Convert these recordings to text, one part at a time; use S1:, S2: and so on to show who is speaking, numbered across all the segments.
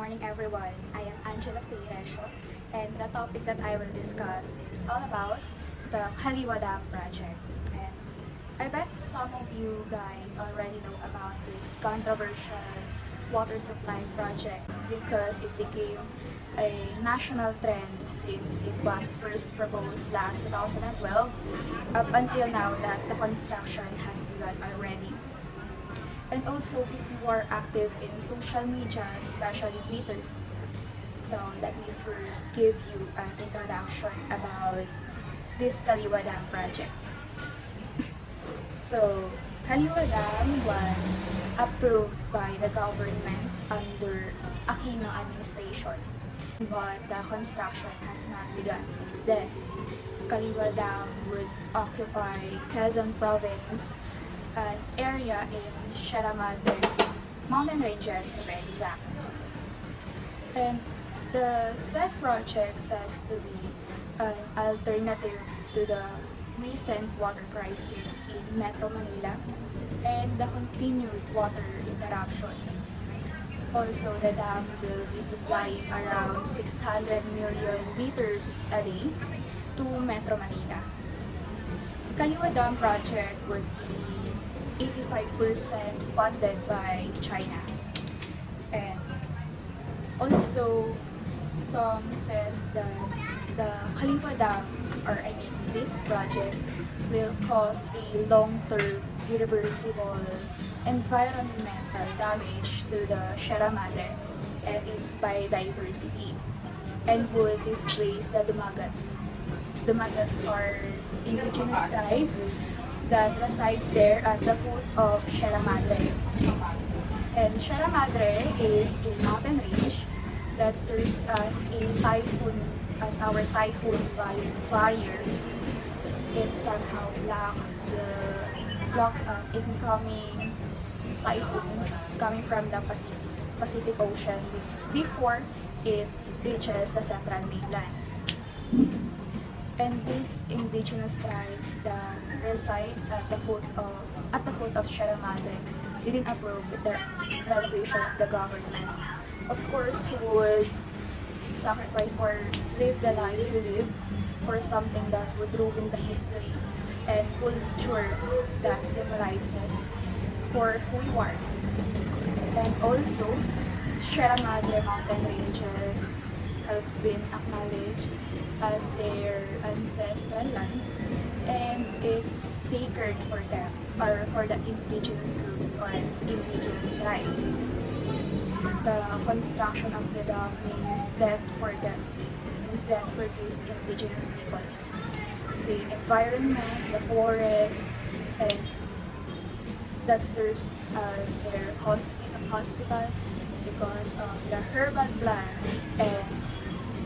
S1: morning everyone. I am Angela Feiresio and the topic that I will discuss is all about the Kaliwa Dam project. And I bet some of you guys already know about this controversial water supply project because it became a national trend since it was first proposed last 2012 up until now that the construction has begun already. And also, if you are active in social media, especially Twitter, so let me first give you an introduction about this Kaliwa Dam project. So, Kaliwa Dam was approved by the government under Aquino administration, but the construction has not begun since then. Kaliwa Dam would occupy Quezon Province, an area in Sierra Madre mountain ranges to be exact. And the said project says to be an alternative to the recent water crisis in Metro Manila and the continued water interruptions. Also, the dam will be supplying around 600 million liters a day to Metro Manila. Kaliwa Dam project would be 85% funded by China. And also, some says that the Kaliwa Dam, or I mean this project, will cause a long-term irreversible environmental damage to the Sierra Madre and its biodiversity and would displace the Dumagats. Dumagats are indigenous tribes that resides there at the foot of Sierra Madre. And Sierra Madre is a mountain range that serves as our typhoon barrier. It somehow blocks incoming typhoons coming from the Pacific Ocean before it reaches the central mainland. And these indigenous tribes that resides at the foot of Sierra Madre didn't approve the relocation of the government. Of course, would sacrifice or live the life you live for something that would ruin the history and culture that symbolizes for who you are. And also, Sierra Madre mountain ranges have been acknowledged as their ancestral land and is sacred for them or for the indigenous groups or indigenous tribes. The construction of the dam means death for them, means death for these indigenous people. The environment, the forest, and that serves as their hospital because of the herbal plants, and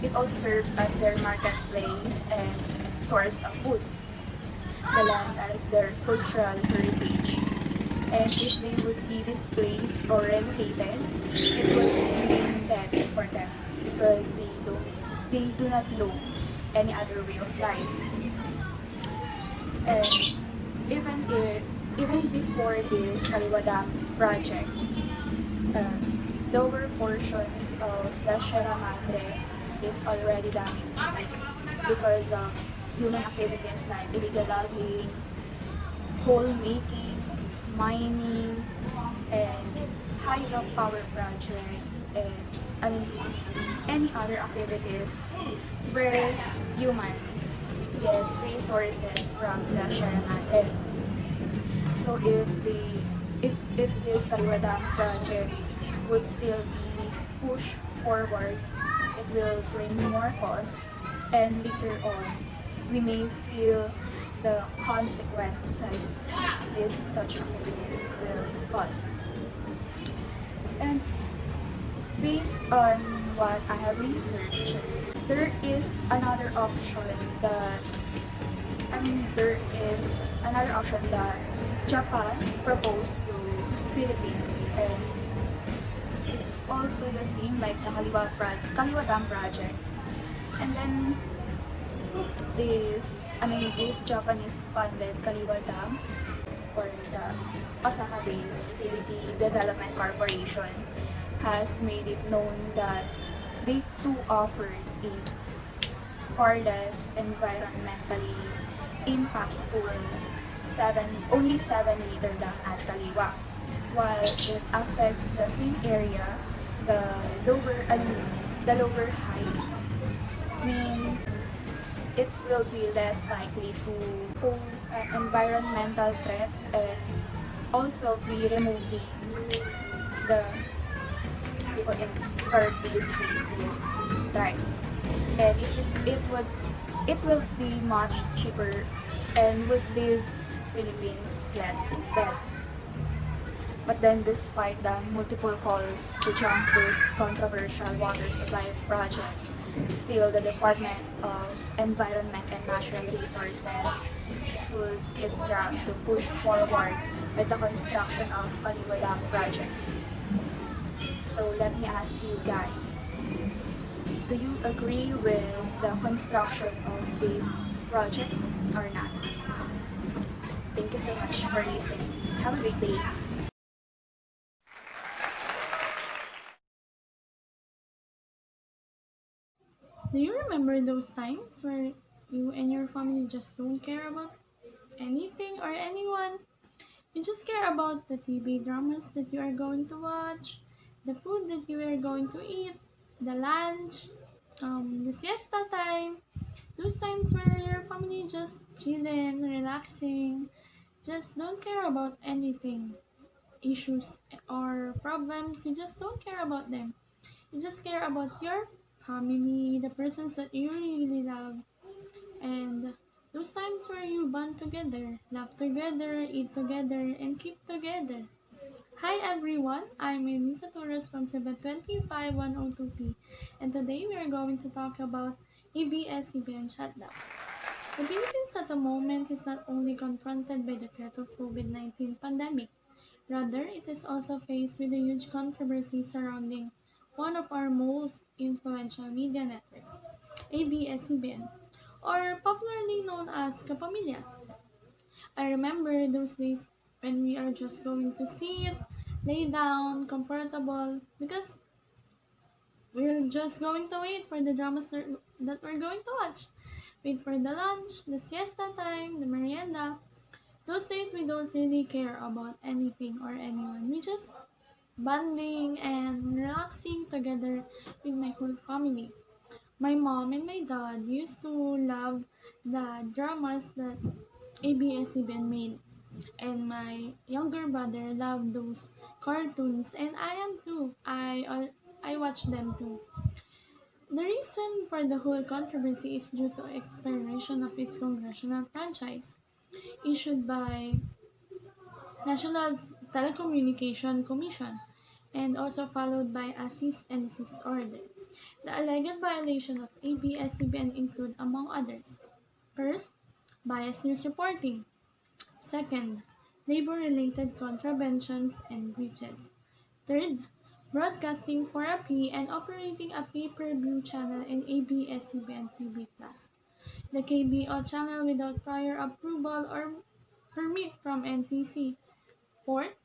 S1: it also serves as their marketplace and source of food. The land as their cultural heritage. And if they would be displaced or relocated, it would mean death for them because they do not know any other way of life. And even before this Kaliwa Dam project, lower portions of the Sierra Madre is already damaged because of human activities like illegal logging, coal making, mining, and hydro power project, and any other activities where humans get resources from the Sierra Madre. So if this Kaliwa Dam project would still be pushed forward, it will bring more cost, and later on, we may feel the consequences if such activities will cost. And based on what I have researched, there is another option that Japan proposed to Philippines, and it's also the same like the Kaliwa Dam project. And then this Japanese funded Kaliwa Dam, or the Osaka-based Philippine Development Corporation, has made it known that they too offered a far less environmentally impactful only 7 meter lang at Kaliwa. While it affects the same area, the the lower height means it will be less likely to pose an environmental threat and also be removing the people in pervious species tribes. And it will be much cheaper and would leave Philippines less in debt. But then, despite the multiple calls to jump this controversial water supply project, still the Department of Environment and Natural Resources stood its ground to push forward with the construction of Kaliwa Dam project. So let me ask you guys, do you agree with the construction of this project or not? Thank you so much for listening. Have a great day.
S2: Do you remember those times where you and your family just don't care about anything or anyone? You just care about the TV dramas that you are going to watch, the food that you are going to eat, the lunch, the siesta time, those times where your family just chilling, relaxing, just don't care about anything, issues or problems, you just don't care about them. You just care about your family, the persons that you really love, and those times where you bond together, laugh together, eat together, and keep together. Hi everyone, I'm Elisa Torres from 725102P, and today we are going to talk about ABS-CBN shutdown. The Philippines at the moment is not only confronted by the threat of COVID-19 pandemic, rather it is also faced with a huge controversy surrounding one of our most influential media networks, ABS-CBN, or popularly known as Kapamilya. I remember those days when we are just going to sit, lay down, comfortable, because we're just going to wait for the dramas that we're going to watch. Wait for the lunch, the siesta time, the merienda. Those days we don't really care about anything or anyone. We just bonding and relaxing together with my whole family. My mom and my dad used to love the dramas that ABS-CBN made, and my younger brother loved those cartoons, and I am too. I watch them too. The reason for the whole controversy is due to expiration of its congressional franchise issued by National Telecommunication Commission and also followed by a cease and desist order. The alleged violation of ABS-CBN include, among others, first, biased news reporting; second, labor-related contraventions and breaches; third, broadcasting for a fee and operating a pay-per-view channel in ABS-CBN TV Plus, the KBO channel without prior approval or permit from NTC; fourth,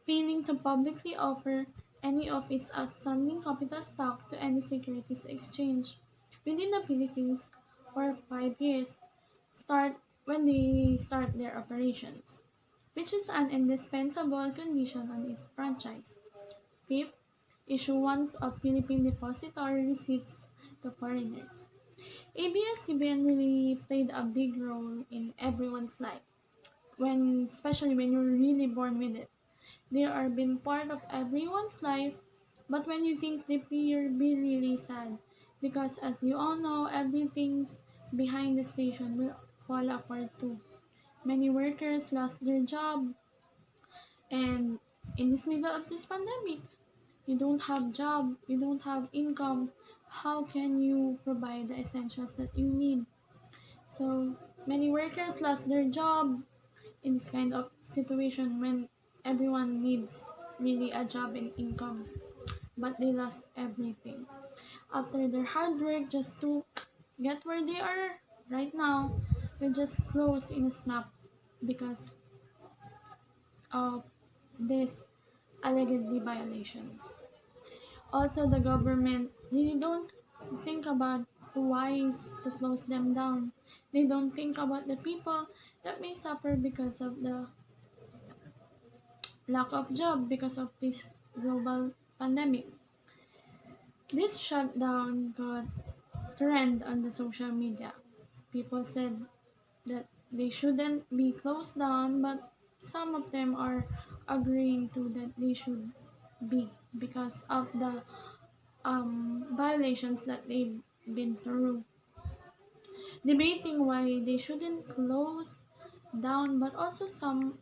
S2: failing to publicly offer any of its outstanding capital stock to any securities exchange within the Philippines for 5 years start when they start their operations, which is an indispensable condition on its franchise. Fifth, issuance of Philippine depository receipts to foreigners. ABS-CBN really played a big role in everyone's life, especially when you're really born with it. They are been part of everyone's life, but when you think deeply, you'll be really sad. Because as you all know, everything's behind the station will fall apart too. Many workers lost their job, and in this middle of this pandemic, you don't have job, you don't have income. How can you provide the essentials that you need? So many workers lost their job in this kind of situation when everyone needs really a job and income, but they lost everything after their hard work just to get where they are right now. Will just close in a snap because of these allegedly violations. Also, the government really don't think about the wise to close them down. They don't think about the people that may suffer because of the lack of job because of this global pandemic. This shutdown got trend on the social media. People said that they shouldn't be closed down, but some of them are agreeing to that they should be because of the violations that they've been through. Debating why they shouldn't close down, but also some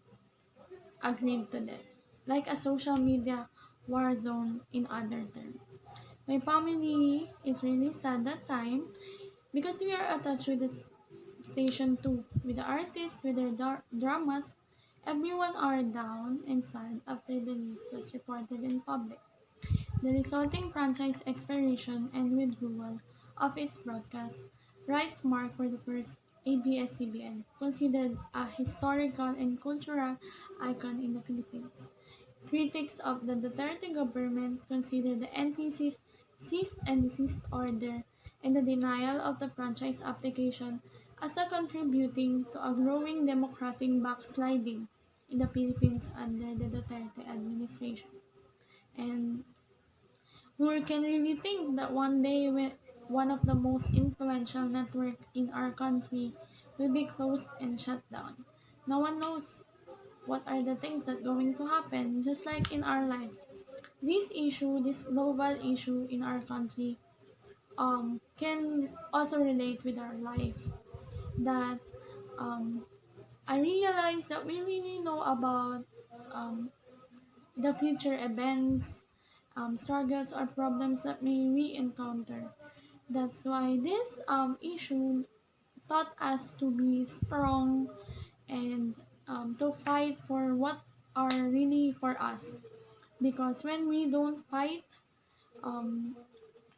S2: agreed to that, like a social media war zone in other terms. My family is really sad that time because we are attached with the station too, with the artists, with their dramas. Everyone are down and sad after the news was reported in public. The resulting franchise expiration and withdrawal of its broadcast rights mark for the first ABS-CBN, considered a historical and cultural icon in the Philippines. Critics of the Duterte government consider the NTC's cease and desist order and the denial of the franchise application as a contributing to a growing democratic backsliding in the Philippines under the Duterte administration. And who can really think that one day when one of the most influential network in our country will be closed and shut down? No one knows what are the things that going to happen, just like in our life. This issue, this global issue in our country, can also relate with our life. That I realize that we really know about um, the future events, struggles or problems that may we encounter. That's why this issue taught us to be strong and to fight for what are really for us. Because when we don't fight, um,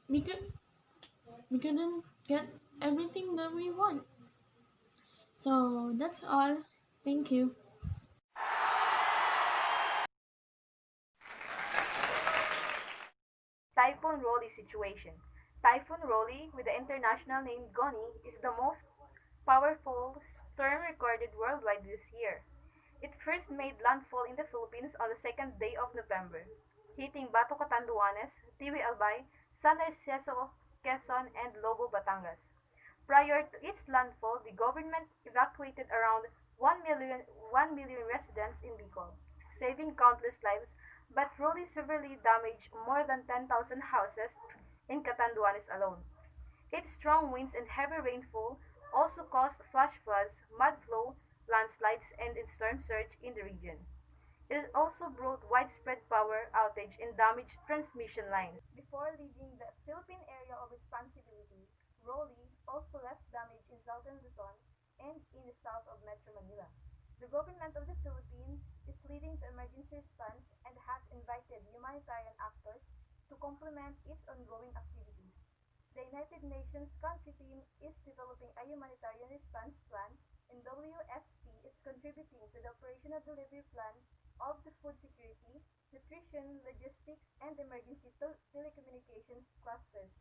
S2: we could we couldn't get everything that we want. So that's all. Thank you.
S3: Typhoon Rolly situation. Typhoon Rolly, with the international name Goni, is the most powerful storm recorded worldwide this year. It first made landfall in the Philippines on the second day of November, hitting Bato Catanduanes, Tiwi Albay, San Narciso, Quezon, and Lobo, Batangas. Prior to its landfall, the government evacuated around 1 million residents in Bicol, saving countless lives, but Rolly severely damaged more than 10,000 houses in Catanduanes alone. Its strong winds and heavy rainfall also caused flash floods, mud flow, landslides, and storm surge in the region. It has also brought widespread power outage and damaged transmission lines. Before leaving the Philippine area of responsibility, Rolly also left damage in southern Luzon and in the south of Metro Manila. The government of the Philippines is leading to emergency response and has invited humanitarian actors to complement its ongoing activities. The United Nations country team is developing a humanitarian response plan, and WFP is contributing to the operational delivery plan of the food security, nutrition, logistics, and emergency telecommunications clusters.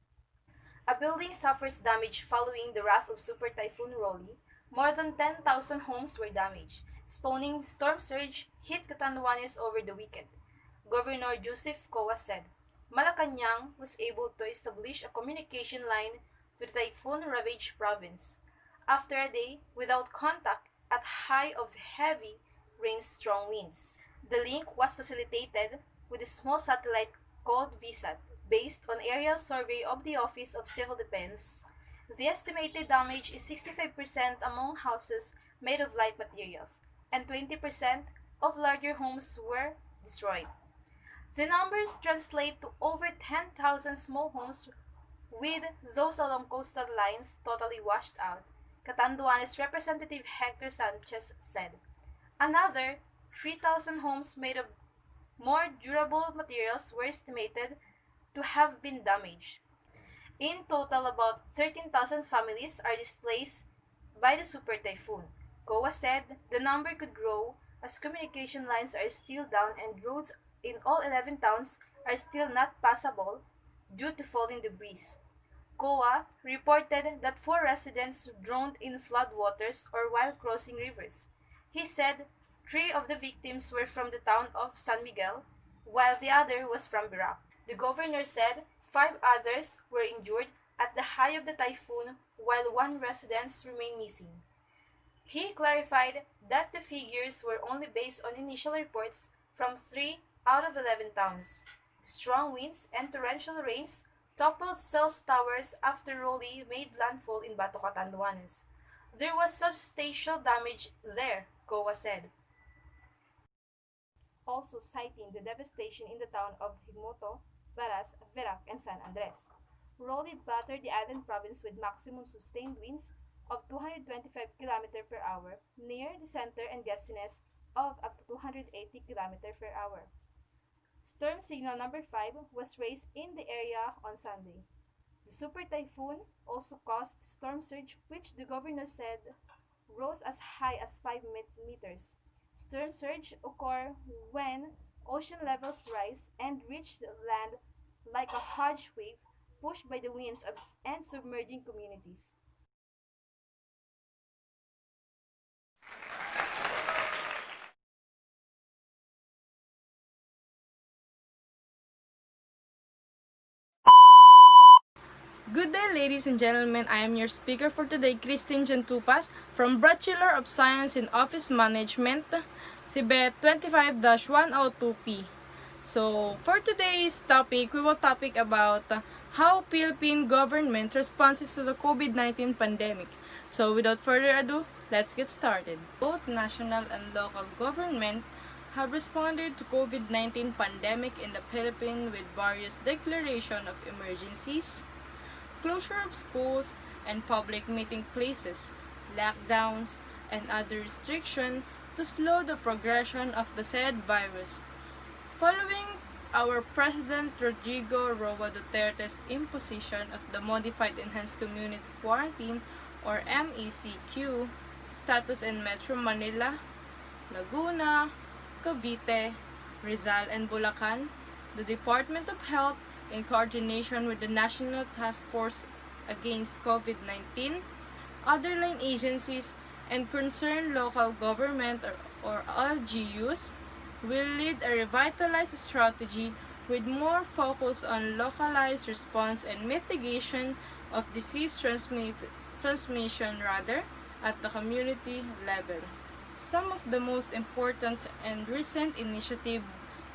S3: A building suffers damage following the wrath of Super Typhoon Rolly. More than 10,000 homes were damaged. Spawning storm surge hit Catanduanes over the weekend. Governor Joseph Coa said Malacanang was able to establish a communication line to the typhoon-ravaged province after a day without contact at high of heavy rain strong winds. The link was facilitated with a small satellite called VSAT, based on aerial survey of the Office of Civil Defense. The estimated damage is 65% among houses made of light materials, and 20% of larger homes were destroyed. The number translates to over 10,000 small homes, with those along coastal lines totally washed out, Catanduanes Representative Hector Sanchez said. Another 3,000 homes made of more durable materials were estimated to have been damaged. In total, about 13,000 families are displaced by the super typhoon. Goa said the number could grow as communication lines are still down and roads in all 11 towns are still not passable due to falling debris. COA reported that 4 residents drowned in floodwaters or while crossing rivers. He said 3 of the victims were from the town of San Miguel, while the other was from Birac. The governor said 5 others were injured at the height of the typhoon, while 1 resident remained missing. He clarified that the figures were only based on initial reports from 3 out of 11 towns. Strong winds and torrential rains toppled cells towers after Rolly made landfall in Bato Catanduanes. There was substantial damage there, COA said. Also citing the devastation in the town of Higmoto, Baras, Verac, and San Andres. Rolly battered the island province with maximum sustained winds of 225 km per hour near the center and gustiness of up to 280 km per hour. Storm signal number 5 was raised in the area on Sunday. The super typhoon also caused storm surge, which the governor said rose as high as 5 meters. Storm surge occur when ocean levels rise and reach the land like a huge wave pushed by the winds and submerging communities.
S4: Good day, ladies and gentlemen. I am your speaker for today, Christine Jantupas, from Bachelor of Science in Office Management, CBET 25-102P. So, for today's topic, we will topic about how Philippine government responds to the COVID-19 pandemic. So, without further ado, let's get started. Both national and local government have responded to COVID-19 pandemic in the Philippines with various declaration of emergencies, closure of schools and public meeting places, lockdowns, and other restrictions to slow the progression of the said virus. Following our President Rodrigo Roa Duterte's imposition of the Modified Enhanced Community Quarantine or MECQ status in Metro Manila, Laguna, Cavite, Rizal, and Bulacan, the Department of Health, in coordination with the National Task Force Against COVID-19, other line agencies, and concerned local government or LGUs, will lead a revitalized strategy with more focus on localized response and mitigation of disease transmission at the community level. Some of the most important and recent initiatives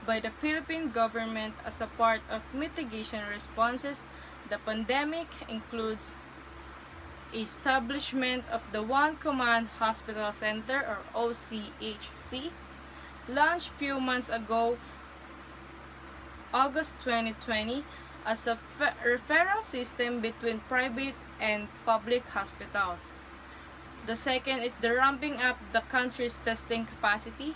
S4: by the Philippine government as a part of mitigation responses the pandemic includes establishment of the One Command Hospital Center or OCHC, launched few months ago, August 2020, as a referral system between private and public hospitals. The second is the ramping up the country's testing capacity.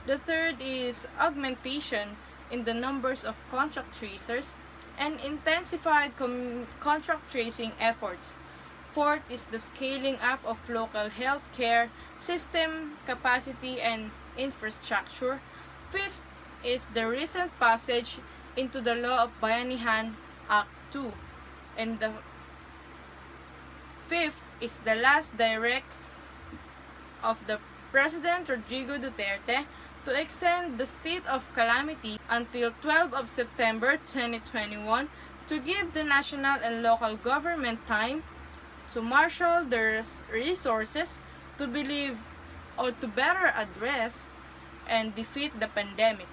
S4: The third is augmentation in the numbers of contact tracers and intensified contact tracing efforts. Fourth is the scaling up of local healthcare system capacity and infrastructure. Fifth is the recent passage into the Law of Bayanihan Act 2. And the fifth is the last direct of the President Rodrigo Duterte to extend the state of calamity until 12 of September 2021 to give the national and local government time to marshal their resources to believe or to better address and defeat the pandemic.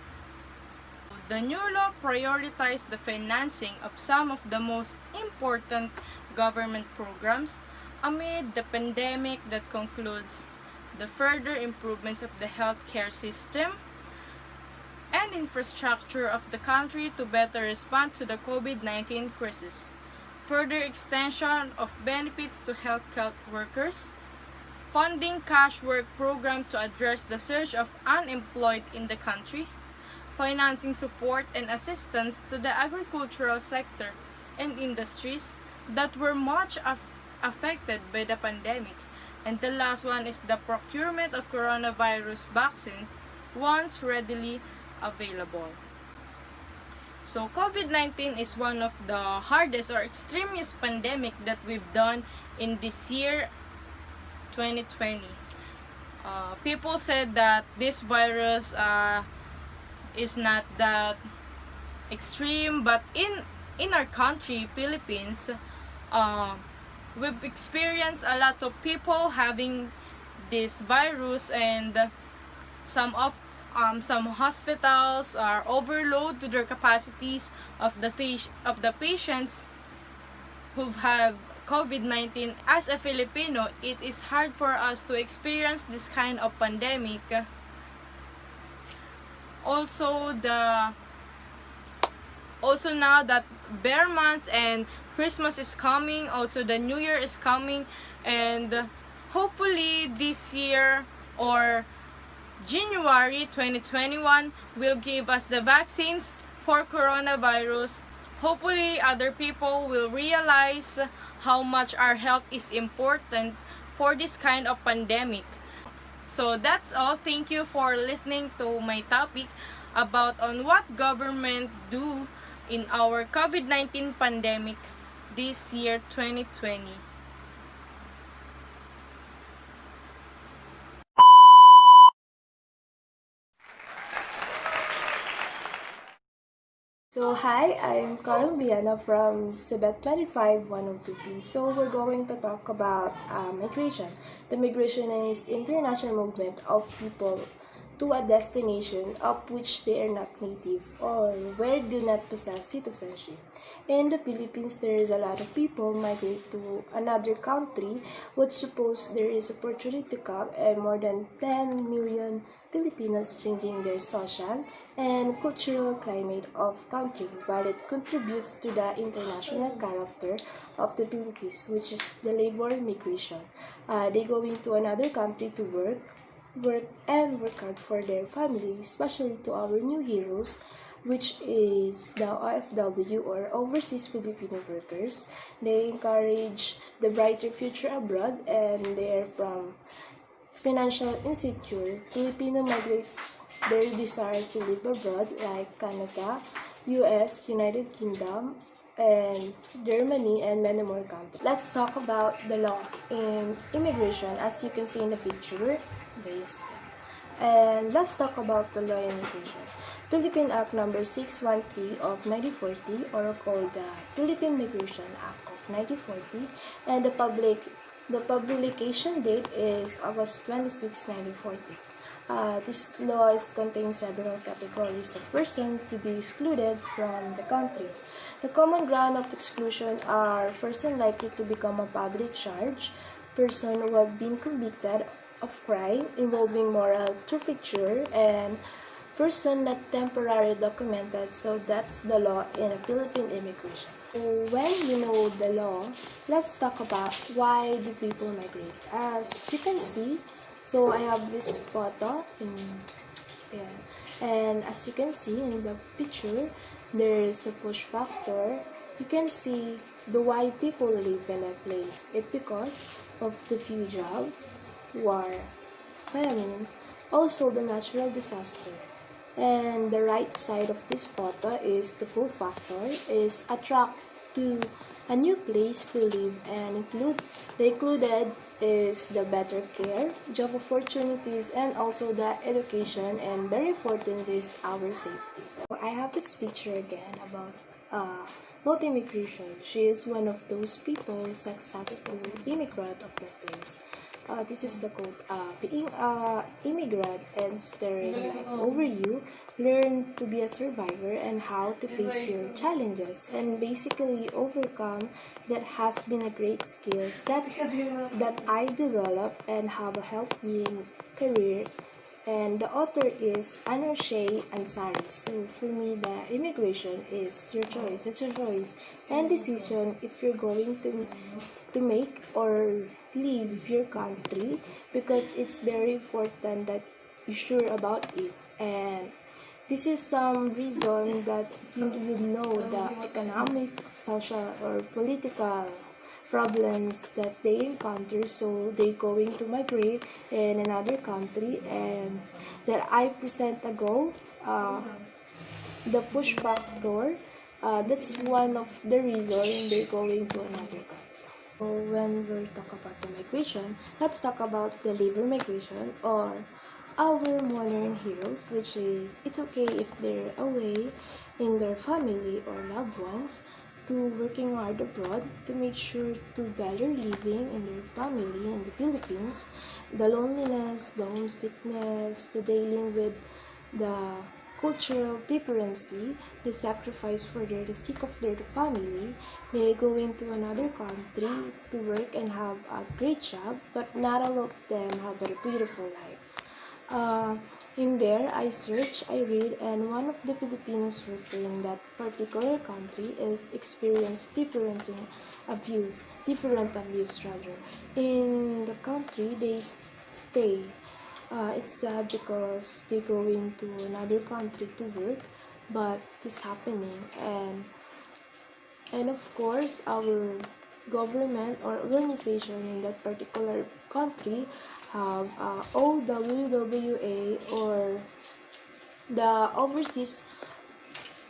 S4: The new law prioritized the financing of some of the most important government programs amid the pandemic that concludes the further improvements of the healthcare system and infrastructure of the country to better respond to the COVID-19 crisis, further extension of benefits to health workers, funding cash work program to address the surge of unemployed in the country, financing support and assistance to the agricultural sector and industries that were much affected by the pandemic. And the last one is the procurement of coronavirus vaccines once readily available. So COVID-19 is one of the hardest or extremist pandemic that we've done in this year 2020. People said that this virus is not that extreme, but in our country, Philippines, uh, we've experienced a lot of people having this virus, and some hospitals are overloaded to their capacities of the patients who have COVID-19. As a Filipino, it is hard for us to experience this kind of pandemic. Also, now that Bear Months and Christmas is coming, also the New Year is coming, and hopefully this year or January 2021 will give us the vaccines for coronavirus. Hopefully other people will realize how much our health is important for this kind of pandemic. So that's all. Thank you for listening to my topic about on what government do in our COVID-19 pandemic this year 2020.
S5: So hi, I'm Carl Viana from CBET 25102P. So we're going to talk about migration. The migration is international movement of people to a destination of which they are not native or where do not possess citizenship. In the Philippines, there is a lot of people migrate to another country, which suppose there is opportunity to come, and more than 10 million Filipinos changing their social and cultural climate of country, while it contributes to the international character of the Philippines, which is the labor migration. They go into another country to work hard for their family, especially to our new heroes, which is the OFW or Overseas Filipino Workers. They encourage the brighter future abroad, and they are from financial insecure. Filipino migrate their desire to live abroad like Canada, US, United Kingdom, and Germany, and many more countries. Let's talk about the law in immigration, as you can see in the picture. And let's talk about the law in immigration. Philippine Act number 613 of 1940, or called the Philippine Migration Act of 1940, and the publication date is August 26, 1940. This law contains several categories of persons to be excluded from the country. The common ground of exclusion are persons likely to become a public charge, persons who have been convicted of crime involving moral turpitude, and person not temporarily documented. So that's the law in a Philippine immigration. So when you know the law, let's talk about why do people migrate. As you can see, so I have this photo and as you can see in the picture, there is a push factor. You can see the why people live in a place. It's because of the few jobs, war, famine, also the natural disaster. And the right side of this photo is the pull factor, is attract to a new place to live, and included is the better care, job opportunities, and also the education, and very important is our safety. I have this picture again about immigration. She is one of those people successful immigrant of the place. This is the quote, being a immigrant and stirring life over you, learn to be a survivor and how to face your challenges and basically overcome. That has been a great skill set that I developed and have a healthy career. And the author is Anousheh Ansari. So for me, the immigration is your choice. It's your choice and decision if you're going to make or leave your country, because it's very important that you're sure about it. And this is some reason that you know the economic, social, or political problems that they encounter, so they going to migrate in another country. And that I present ago, the push factor, that's one of the reason they're going to another country. So when we talk about the migration, let's talk about the labor migration or our modern heroes, which is it's okay if they're away in their family or loved ones to working hard abroad to make sure to better living in their family in the Philippines. The loneliness, the homesickness, the dealing with the cultural difference, the sacrifice for the sake of their family, they go into another country to work and have a great job, but not all of them have a beautiful life. Uh, in there, I search, I read, and one of the Filipinos working in that particular country is experienced different abuse rather. In the country, they stay. It's sad because they go into another country to work, but it's happening, and of course, our government or organization in that particular country have OWWA or the Overseas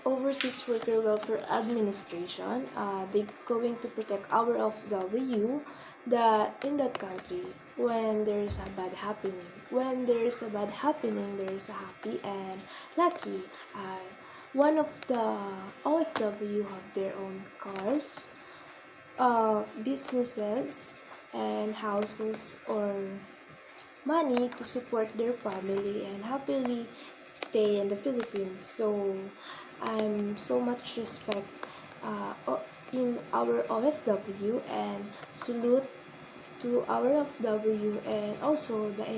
S5: Worker Welfare Administration. They going to protect our of W that in that country when there's a bad happening. When there's a bad happening, there's a happy and lucky. One of the OFW have their own cars, businesses, and houses or money to support their family and happily stay in the Philippines. So I'm so much respect in our OFW and salute to our OFW and also the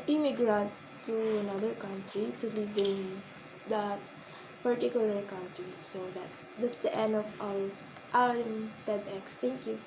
S5: immigrant to another country to live in that particular country. So that's the end of our TEDx. Thank you.